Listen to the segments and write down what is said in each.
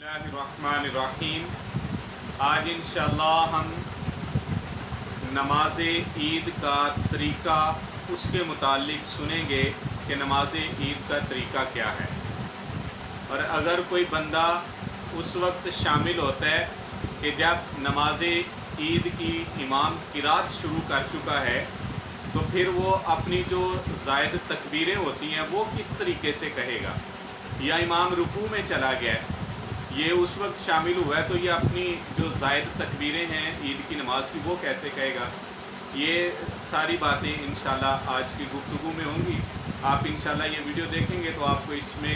बिस्मिल्लाहिर्रहमानिर्रहीम। आज इंशाअल्लाह हम नमाज ईद का तरीक़ा उसके मुतालिक सुनेंगे कि नमाज ईद का तरीक़ा क्या है। और अगर कोई बंदा उस वक्त शामिल होता है कि जब नमाज ईद की इमाम किरात शुरू कर चुका है, तो फिर वो अपनी जो ज़ायद तकबीरें होती हैं वो किस तरीके से कहेगा। या इमाम रुकू में चला गया है, ये उस वक्त शामिल हुआ है, तो ये अपनी जो ज़ायद तकबीरें हैं ईद की नमाज की वो कैसे कहेगा। ये सारी बातें इंशाल्लाह आज की गुफ्तगू में होंगी। आप इंशाल्लाह ये वीडियो देखेंगे तो आपको इसमें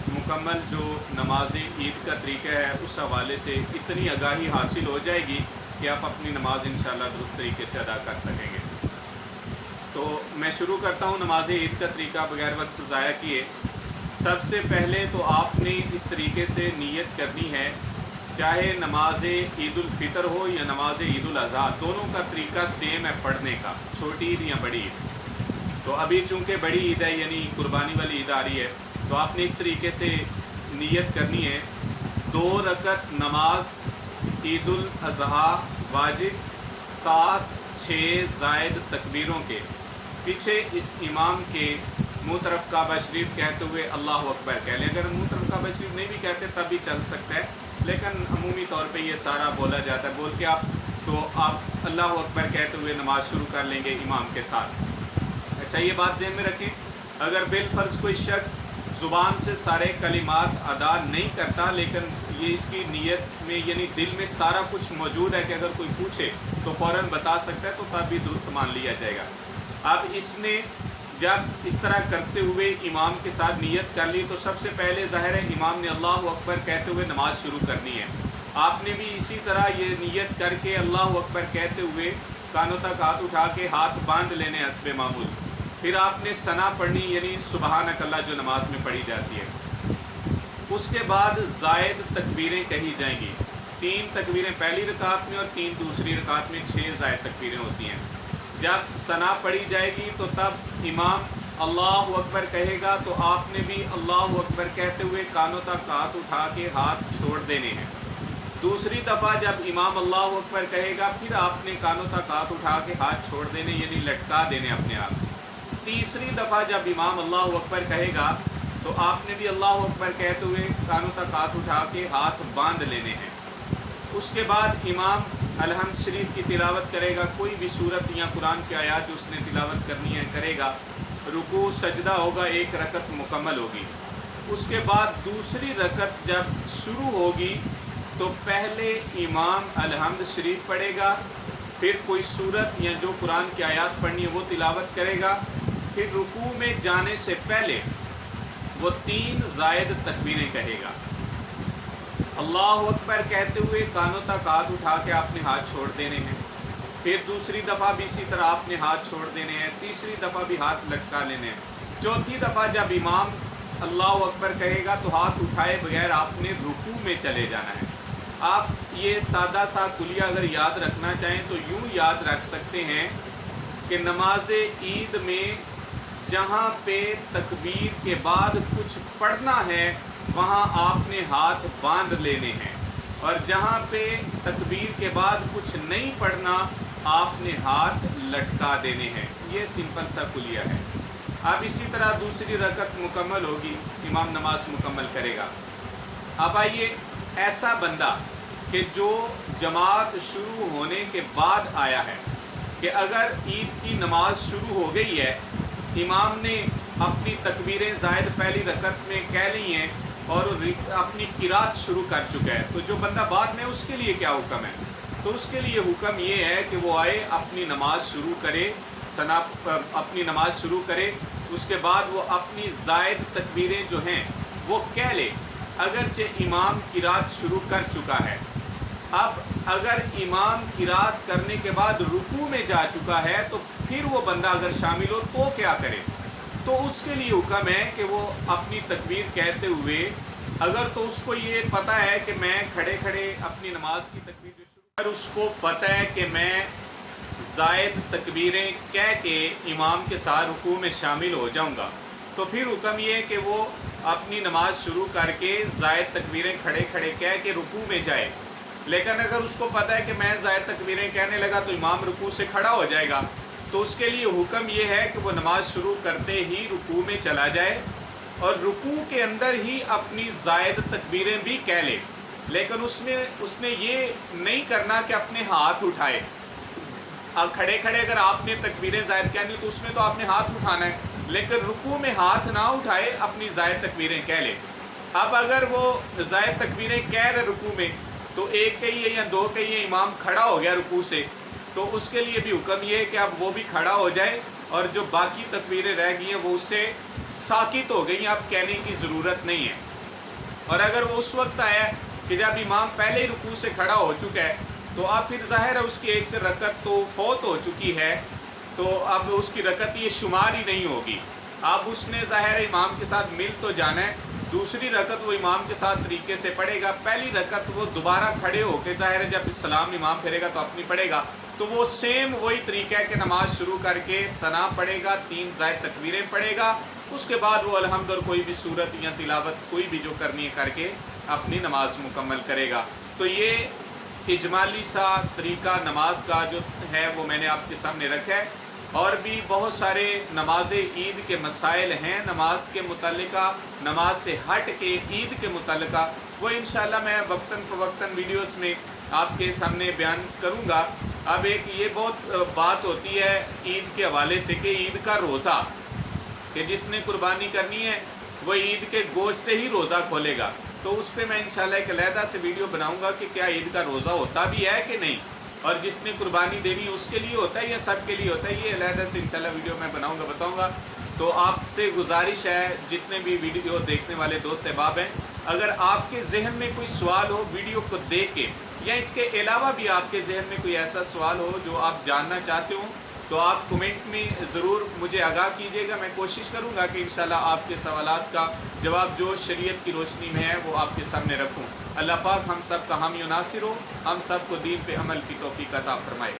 मुकम्मल जो नमाज ईद का तरीका है उस हवाले से इतनी आगाही हासिल हो जाएगी कि आप अपनी नमाज इंशाल्लाह दुरुस्त तरीके से अदा कर सकेंगे। तो मैं शुरू करता हूँ नमाज ईद का तरीका बगैर वक्त ज़ाया किए। सबसे पहले तो आपने इस तरीके से नीयत करनी है, चाहे नमाज ईद उल फितर हो या नमाज ईद उल अज़हा, दोनों का तरीका सेम है पढ़ने का, छोटी ईद या बड़ी ईद। तो अभी चूँकि बड़ी ईद है यानी कुर्बानी वाली ईद आ रही है, तो आपने इस तरीके से नीयत करनी है। 2 रकत नमाज ईद उल अज़हा वाजिब 7-6 ज़ायद तकबीरों के पीछे इस इमाम के मुँह तरफ काबा शरीफ कहते हुए अल्लाह अकबर कह लें। अगर मुँह तरफ काबा शरीफ नहीं भी कहते तब भी चल सकता है, लेकिन अमूमी तौर पे ये सारा बोला जाता है। बोल के आप अल्लाह अकबर कहते हुए नमाज शुरू कर लेंगे इमाम के साथ। अच्छा, ये बात ज़हन में रखें, अगर बिलफर्ज़ कोई शख्स ज़ुबान से सारे कलिमात अदा नहीं करता, लेकिन ये इसकी नीयत में यानी दिल में सारा कुछ मौजूद है कि अगर कोई पूछे तो फ़ौरन बता सकता है, तो तब भी दुरुस्त मान लिया जाएगा। अब इसने जब इस तरह करते हुए इमाम के साथ नीयत कर ली, तो सबसे पहले ज़ाहिर है इमाम ने अल्लाह अकबर कहते हुए नमाज शुरू करनी है। आपने भी इसी तरह ये नीयत करके अल्लाह अकबर कहते हुए कानों तक हाथ उठा के हाथ बांध लेने हस्बे मामूल। फिर आपने सना पढ़नी यानी सुबहानक अल्लाह जो नमाज में पढ़ी जाती है। उसके बाद ज़ायद तकबीरें कही जाएंगी। 3 तकबीरें पहली रकात में और 3 दूसरी रकात में, 6 ज़ायद तकबीरें होती हैं। जब सना पढ़ी जाएगी तो तब इमाम अल्लाह अकबर कहेगा, तो आपने भी अल्लाह अकबर कहते हुए कानों तक हाथ उठा के हाथ छोड़ देने हैं। दूसरी दफ़ा जब इमाम अल्लाह अकबर कहेगा, फिर आपने कानों तक हाथ उठा के हाथ छोड़ देने यानी लटका देने अपने आप। तीसरी दफ़ा जब इमाम अल्लाह अकबर कहेगा, तो आपने भी अल्लाह अकबर कहते हुए कानों तक हाथ उठा के हाथ बांध लेने हैं। उसके बाद इमाम अलहम्द शरीफ की तिलावत करेगा, कोई भी सूरत या कुरान की आयत जो उसने तिलावत करनी है करेगा। रुकू सजदा होगा, 1 रकत मुकम्मल होगी। उसके बाद दूसरी रकत जब शुरू होगी तो पहले इमाम अलहम्द शरीफ पढ़ेगा, फिर कोई सूरत या जो कुरान की आयत पढ़नी है वो तिलावत करेगा। फिर रुकू में जाने से पहले वो 3 ज़ायद तकबीरें कहेगा। अल्लाह अकबर कहते हुए कानों तक हाथ उठा के आपने हाथ छोड़ देने हैं। फिर दूसरी दफ़ा भी इसी तरह आपने हाथ छोड़ देने हैं। तीसरी दफ़ा भी हाथ लटका लेने हैं। चौथी दफ़ा जब इमाम अल्लाह अकबर कहेगा तो हाथ उठाए बगैर आपने रुकू में चले जाना है। आप ये सादा सा कुलिया अगर याद रखना चाहें तो यूँ याद रख सकते हैं कि नमाज ईद में जहाँ पे तकबीर के बाद कुछ पढ़ना है वहाँ आपने हाथ बांध लेने हैं, और जहाँ पे तकबीर के बाद कुछ नहीं पढ़ना आपने हाथ लटका देने हैं। ये सिंपल सा कुलिया है। अब इसी तरह दूसरी रकत मुकम्मल होगी, इमाम नमाज मुकम्मल करेगा। अब आइए, ऐसा बंदा कि जो जमात शुरू होने के बाद आया है कि अगर ईद की नमाज शुरू हो गई है, इमाम ने अपनी तकबीरें ज़ायद पहली रकत में कह ली हैं और अपनी किरात शुरू कर चुका है, तो जो बंदा बाद में उसके लिए क्या हुक्म है? तो उसके लिए हुक्म ये है कि वो आए अपनी नमाज शुरू करे, अपनी नमाज शुरू करे। उसके बाद वो अपनी ज़ायद तकबीरें जो हैं वो कह ले, अगरचे इमाम किरात शुरू कर चुका है। अब अगर इमाम किरात करने के बाद रुकू में जा चुका है, तो फिर वो बंदा अगर शामिल हो तो क्या करे? तो उसके लिए हुक्म है कि वो अपनी तकबीर कहते हुए, अगर तो उसको ये पता है कि मैं खड़े खड़े अपनी नमाज की तकबीर जो शुरू, अगर उसको पता है कि मैं ज़ायद तकबीरें कह के इमाम के साथ रुकू में शामिल हो जाऊंगा, تو پھر حکم یہ ہے کہ وہ اپنی نماز شروع کر کے زائد تکبیریں کھڑے کھڑے کہہ کے رکوع میں جائے. لیکن اگر اس کو پتہ ہے کہ میں زائد تکبیریں کہنے لگا تو امام رکوع سے کھڑا ہو جائے گا، تو اس کے لیے حکم یہ ہے کہ وہ نماز شروع کرتے ہی رکوع میں چلا جائے اور رکوع کے اندر ہی اپنی زائد تکبیریں بھی کہہ لے. لیکن اس نے یہ نہیں کرنا کہ اپنے ہاتھ اٹھائے. کھڑے کھڑے اگر آپ نے تکبیریں زائد کہنی تو اس میں تو آپ نے ہاتھ اٹھانا ہے، لیکن رکوع میں ہاتھ نہ اٹھائے، اپنی زائد تکبیریں کہہ لے. اب اگر وہ زائد تکبیریں کہہ رہے رکوع میں تو ایک کہیے یا دو کہیے، امام کھڑا ہو گیا رکوع سے، تو اس کے لیے بھی حکم یہ ہے کہ اب وہ بھی کھڑا ہو جائے اور جو باقی تکبیریں رہ گئی ہیں وہ اس سے ساکت ہو گئی ہیں، اب کہنے کی ضرورت نہیں ہے. اور اگر وہ اس وقت آیا کہ جب امام پہلے ہی رکوع سے کھڑا ہو چکا ہے تو اب پھر ظاہر ہے اس کی ایک رکعت تو فوت ہو چکی ہے، تو اب اس کی رکعت یہ شمار ہی نہیں ہوگی. اب اس نے ظاہر ہے امام کے ساتھ مل تو جانا ہے، دوسری رکعت وہ امام کے ساتھ طریقے سے پڑھے گا، پہلی رکعت وہ دوبارہ کھڑے ہو کے ظاہر ہے جب سلام امام پھیرے گا تو اپنی پڑھے گا. تو وہ سیم وہی طریقہ ہے کہ نماز شروع کر کے ثنا پڑھے گا، 3 زائد تکبیریں پڑھے گا، اس کے بعد وہ الحمد اور کوئی بھی سورت یا تلاوت کوئی بھی جو کرنی ہے کر کے اپنی نماز مکمل کرے گا. تو یہ اجمالی سا طریقہ نماز کا جو ہے وہ میں نے آپ کے سامنے رکھا ہے. اور بھی بہت سارے نماز عید کے مسائل ہیں نماز کے متعلقہ، نماز سے ہٹ کے عید کے متعلقہ، وہ انشاءاللہ میں وقتاً فوقتاً ویڈیوز میں آپ کے سامنے بیان کروں گا. اب ایک یہ بہت بات ہوتی ہے عید کے حوالے سے کہ عید کا روزہ، کہ جس نے قربانی کرنی ہے وہ عید کے گوشت سے ہی روزہ کھولے گا. تو اس پہ میں انشاءاللہ ایک علیحدہ سے ویڈیو بناؤں گا کہ کیا عید کا روزہ ہوتا بھی ہے کہ نہیں، اور جس نے قربانی دینی اس کے لیے ہوتا ہے یا سب کے لیے ہوتا ہے، یہ علیحدہ سے انشاءاللہ ویڈیو میں بناؤں گا، بتاؤں گا. تو آپ سے گزارش ہے جتنے بھی ویڈیو دیکھنے والے دوست احباب ہیں، اگر آپ کے ذہن میں کوئی سوال ہو ویڈیو کو دیکھ کے، یا اس کے علاوہ بھی آپ کے ذہن میں کوئی ایسا سوال ہو جو آپ جاننا چاہتے ہوں، تو آپ کمنٹ میں ضرور مجھے آگاہ کیجیے گا. میں کوشش کروں گا کہ انشاءاللہ آپ کے سوالات کا جواب جو شریعت کی روشنی میں ہے وہ آپ کے سامنے رکھوں. اللہ پاک ہم سب کا حامی و ناصر ہو، ہم سب کو دین پہ عمل کی توفیق عطا فرمائے.